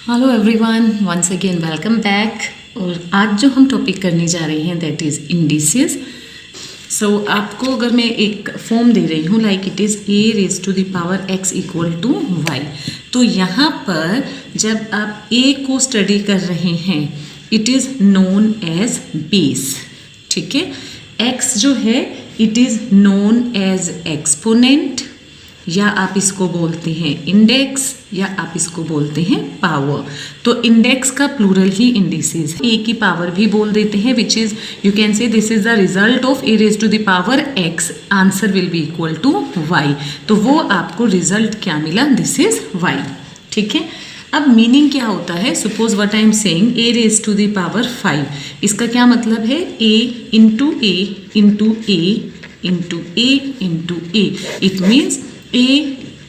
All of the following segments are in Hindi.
Hello everyone, once again welcome back. और आज जो हम टॉपिक करने जा रहे हैं दैट इज़ इंडिसेस। सो आपको अगर मैं एक फॉर्म दे रही हूँ like it is a raise to the power x equal to y, तो यहाँ पर जब आप a को स्टडी कर रहे हैं it is known as base, ठीक है। x जो है it is known as exponent, या आप इसको बोलते हैं इंडेक्स, या आप इसको बोलते हैं पावर। तो इंडेक्स का प्लूरल ही इंडिसेस है। ए की पावर भी बोल देते हैं which is you can say this is the result of a raise to the power x, answer will be equal to y. तो वो आपको रिजल्ट क्या मिला, दिस इज वाई, ठीक है। अब मीनिंग क्या होता है, suppose what I am saying a raise to the power 5, इसका क्या मतलब है a into a into a into a into a. It means a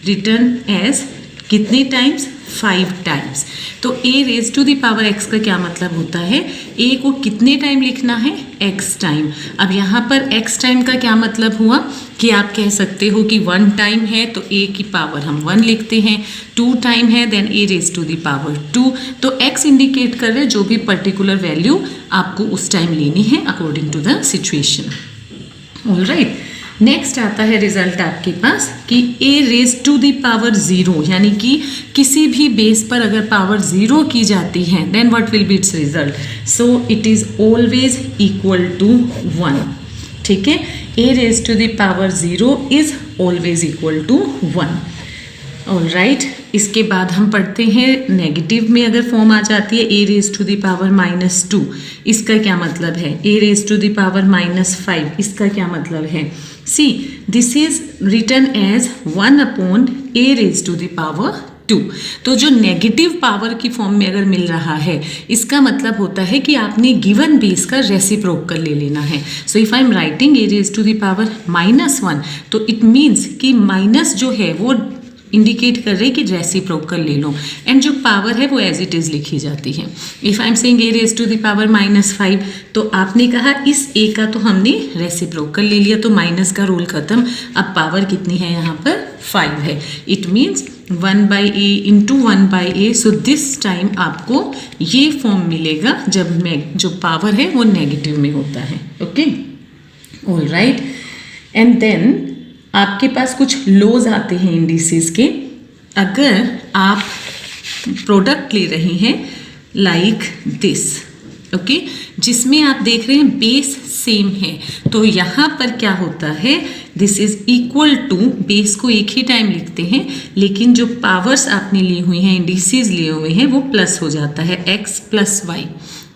return as कितने टाइम्स, 5 टाइम्स। तो a raise to the power x का क्या मतलब होता है, a को कितने टाइम लिखना है, x टाइम। अब यहाँ पर x टाइम का क्या मतलब हुआ कि आप कह सकते हो कि 1 टाइम है तो a की पावर हम 1 लिखते हैं, 2 टाइम है then a raise to the power 2। तो x इंडिकेट कर रहे जो भी पर्टिकुलर वैल्यू आपको उस टाइम लेनी है according to the situation. Alright, next आता है रिजल्ट आपके पास कि a raise to the power 0, यानी कि किसी भी बेस पर अगर पावर 0 की जाती है then what will be its result. So it is always equal to 1, ठीक है। a raise to the power 0 is always equal to 1। Alright, इसके बाद हम पढ़ते हैं नेगेटिव में अगर फॉर्म आ जाती है a raise to the power -2, इसका क्या मतलब है, a raise to the power -5, इसका क्या मतलब है। See this is written as 1 upon a raise to the power 2। तो जो नेगेटिव पावर की फॉर्म में अगर मिल रहा है इसका मतलब होता है कि आपने गिवन बेस का रेसिप्रोकल ले लेना है। So if I am writing a raise to the power -1, तो इट मीन्स कि माइनस जो है वो इंडिकेट कर रहे कि रेसिप्रोकल ले लो, एंड जो पावर है वो एज इट इज़ लिखी जाती है। If I am saying a raise to the power -5, तो आपने कहा इस a का तो हमने रेसिप्रोकल ले लिया तो माइनस का रूल खत्म। अब पावर कितनी है यहाँ पर, 5 है। It means 1/a into 1/a। So this time आपको ये फॉर्म मिलेगा जब जो पावर है वो नेगेटिव में होता है। ओके, ऑलराइट, एंड देन आपके पास कुछ लॉज आते हैं इंडिसेस के। अगर आप प्रोडक्ट ले रहे हैं लाइक दिस, ओके, जिसमें आप देख रहे हैं बेस सेम है, तो यहाँ पर क्या होता है, this is equal to, base को एक ही टाइम लिखते हैं लेकिन जो पावर्स आपने ली हुई हैं, इंडिसेस लिए हुए हैं, वो प्लस हो जाता है x प्लस वाई,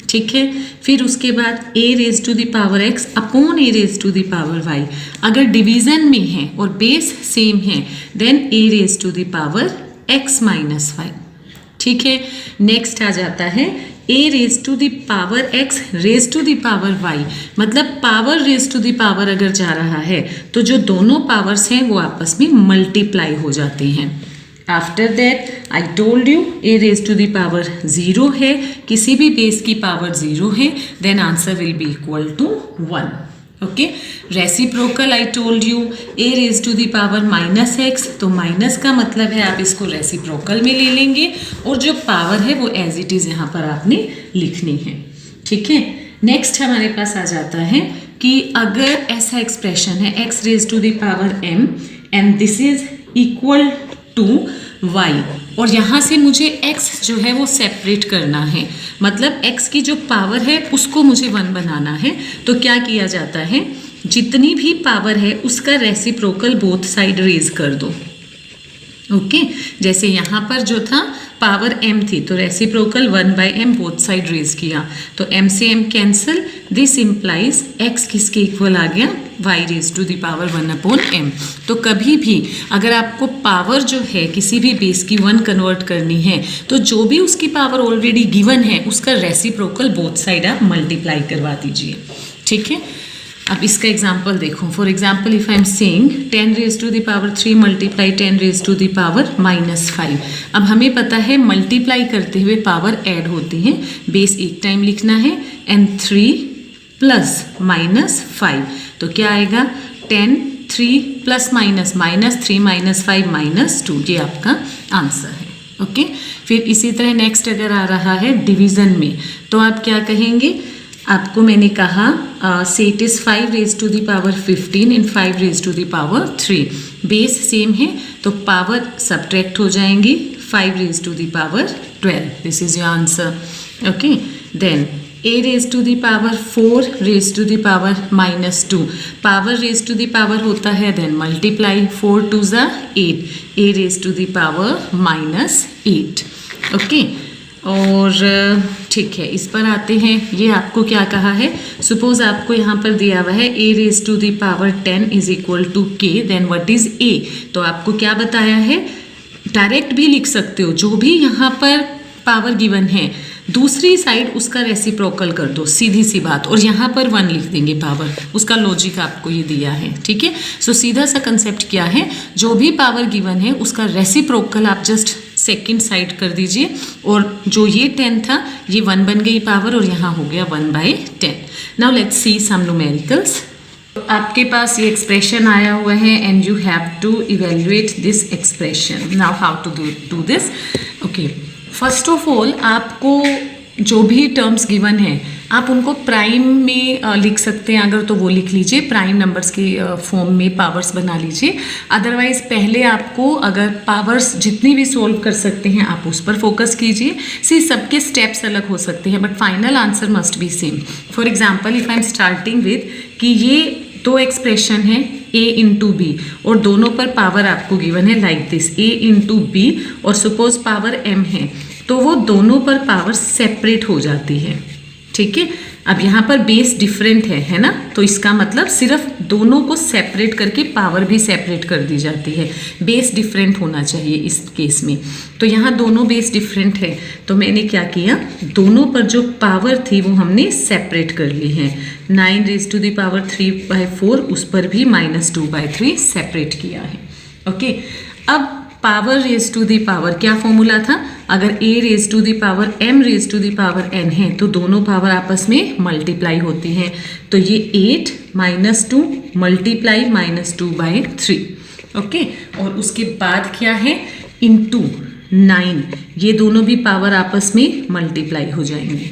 ठीक है। फिर उसके बाद a raise to the power x upon a raise to the power y। अगर डिवीजन में है और बेस सेम है then a raise to the power x minus y, ठीक है। नेक्स्ट आ जाता है a raise to the power x raise to the power y, मतलब power raise to the power अगर जा रहा है तो जो दोनों पावर्स हैं वो आपस में मल्टीप्लाई हो जाते हैं। After that I told you a raise to the power 0 है, किसी भी बेस की पावर 0 है then answer will be equal to 1। Okay, reciprocal I told you a raise to the power -x, तो माइनस का मतलब है आप इसको रेसिप्रोकल में ले लेंगे और जो पावर है वो एज इट इज़ यहाँ पर आपने लिखनी है, ठीक है। नेक्स्ट हमारे पास आ जाता है कि अगर ऐसा एक्सप्रेशन है x raise to the power m and this is equal to y, और यहाँ से मुझे x जो है वो सेपरेट करना है, मतलब x की जो पावर है उसको मुझे 1 बनाना है। तो क्या किया जाता है, जितनी भी पावर है उसका रेसिप्रोकल बोथ साइड रेज कर दो। ओके, जैसे यहाँ पर जो था पावर m थी तो reciprocal 1/m both side raise किया, तो m से m cancel, this implies x किसके इक्वल आ गया, y raise to the power 1/m। तो कभी भी अगर आपको पावर जो है किसी भी बेस की 1 कन्वर्ट करनी है तो जो भी उसकी पावर ऑलरेडी गिवन है उसका रेसिप्रोकल बोथ साइड आप मल्टीप्लाई करवा दीजिए, ठीक है। अब इसका एग्जाम्पल देखो, for example if I am saying 10 raise to the power 3 multiply 10 raise to the power -5। अब हमें पता है मल्टीप्लाई करते हुए पावर ऐड होती है, बेस एक टाइम लिखना है एंड 3 प्लस -5, तो क्या आएगा 10 3 प्लस माइनस -3 -5 -2, ये आपका आंसर है। ओके। फिर इसी तरह नेक्स्ट अगर आ रहा है डिवीज़न में, तो आप क्या कहेंगे, आपको मैंने कहा से it is 5 raise to the power 15 in 5 raise to the power 3, base same है तो पावर सब्ट्रैक्ट हो जाएंगी, 5 raise to the power 12, this is your answer. Okay, then a raise to the power 4 raise to the power -2, power raise to the power होता है देन मल्टीप्लाई, 4 2 ज़ा 8, a raise to the power -8। Okay, और ठीक है, इस पर आते हैं। ये आपको क्या कहा है, सपोज आपको यहाँ पर दिया हुआ है a raise to the power 10 is equal to k, then what is a, तो आपको क्या बताया है, डायरेक्ट भी लिख सकते हो, जो भी यहाँ पर पावर गिवन है दूसरी साइड उसका रेसिप्रोकल कर दो, सीधी सी बात, और यहाँ पर 1 लिख देंगे पावर, उसका लॉजिक आपको ये दिया है। ठीक है, सो सीधा सा कंसेप्ट क्या है, जो भी पावर गिवन है उसका रेसिप्रोकल आप जस्ट सेकंड साइड कर दीजिए, और जो ये 10 था ये 1 बन गई पावर, और यहाँ हो गया 1/10। Now let's see some numericals. आपके पास ये एक्सप्रेशन आया हुआ है and you have to evaluate this expression. Now how to do this. Okay, first of all आपको जो भी टर्म्स गिवन है आप उनको प्राइम में लिख सकते हैं, अगर तो वो लिख लीजिए, प्राइम नंबर्स के फॉर्म में पावर्स बना लीजिए। अदरवाइज पहले आपको अगर पावर्स जितनी भी सोल्व कर सकते हैं आप उस पर फोकस कीजिए। सी सबके स्टेप्स अलग हो सकते हैं but final answer must be same. For example if I am starting with कि ये 2 एक्सप्रेशन है a इंटू बी, और दोनों पर पावर आपको गिवन है लाइक दिस a इंटू बी, और सपोज पावर m है तो वो दोनों पर पावर सेपरेट हो जाती है। ठीक है, अब यहाँ पर बेस डिफरेंट है ना, तो इसका मतलब सिर्फ दोनों को सेपरेट करके पावर भी सेपरेट कर दी जाती है, बेस डिफरेंट होना चाहिए इस केस में। तो यहाँ दोनों बेस डिफरेंट है, तो मैंने क्या किया, दोनों पर जो पावर थी वो हमने सेपरेट कर ली है। 9 रेज टू द पावर 3/4 उस पर भी -2/3 सेपरेट किया है। ओके, अब power raise to the power क्या फॉर्मूला था, अगर a raise to the power m raise to the power n है तो दोनों पावर आपस में मल्टीप्लाई होती हैं, तो ये 8 -2 मल्टीप्लाई -2/3। ओके, और उसके बाद क्या है, इनटू 9, ये दोनों भी पावर आपस में मल्टीप्लाई हो जाएंगे।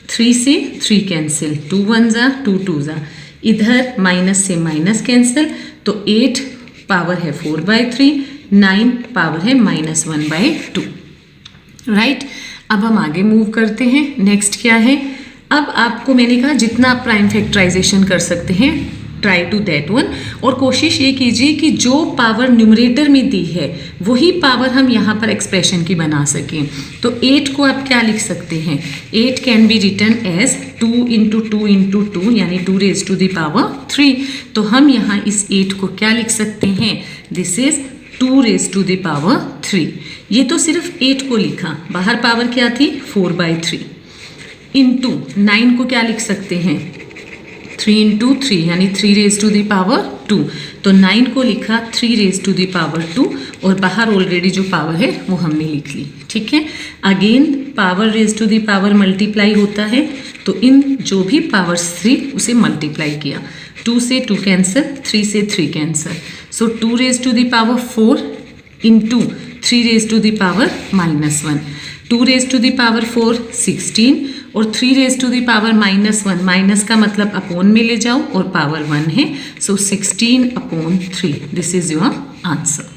3 से 3 कैंसिल, 2 1 ज़ा 2 2 ज़ा, इधर माइनस से माइनस कैंसिल, तो 8 पावर है 4/3, 9 पावर है -1/2। राइट, अब हम आगे मूव करते हैं। नेक्स्ट क्या है, अब आपको मैंने कहा जितना आप प्राइम फैक्टराइजेशन कर सकते हैं ट्राई टू दैट वन, और कोशिश ये कीजिए कि जो पावर न्यूमरेटर में दी है वही पावर हम यहाँ पर एक्सप्रेशन की बना सकें। तो 8 को आप क्या लिख सकते हैं, 8 कैन बी रिटन एज 2 × 2 × 2 यानी 2 रेज टू द पावर 3। तो हम यहाँ इस 8 को क्या लिख सकते हैं, this is 2 raise to the power 3। ये तो सिर्फ 8 को लिखा, बाहर पावर क्या थी 4/3, इंटू 9 को क्या लिख सकते हैं 3 × 3 यानी 3 रेज टू द पावर 2। तो 9 को लिखा 3 रेज टू द पावर 2, और बाहर ऑलरेडी जो पावर है वो हमने लिख ली। ठीक है, again power raise to the power multiply होता है, तो इन जो भी पावर्स थी उसे मल्टीप्लाई किया। 2 से 2 कैंसिल, 3 से 3 cancel, so 2 raise to the power 4 into 3 raise to the power -1, 2 raise to the power 4 16, और 3 raise to the power -1, minus का मतलब अपॉन में ले जाओ और पावर 1 है, सो 16/3, दिस इज योर आंसर।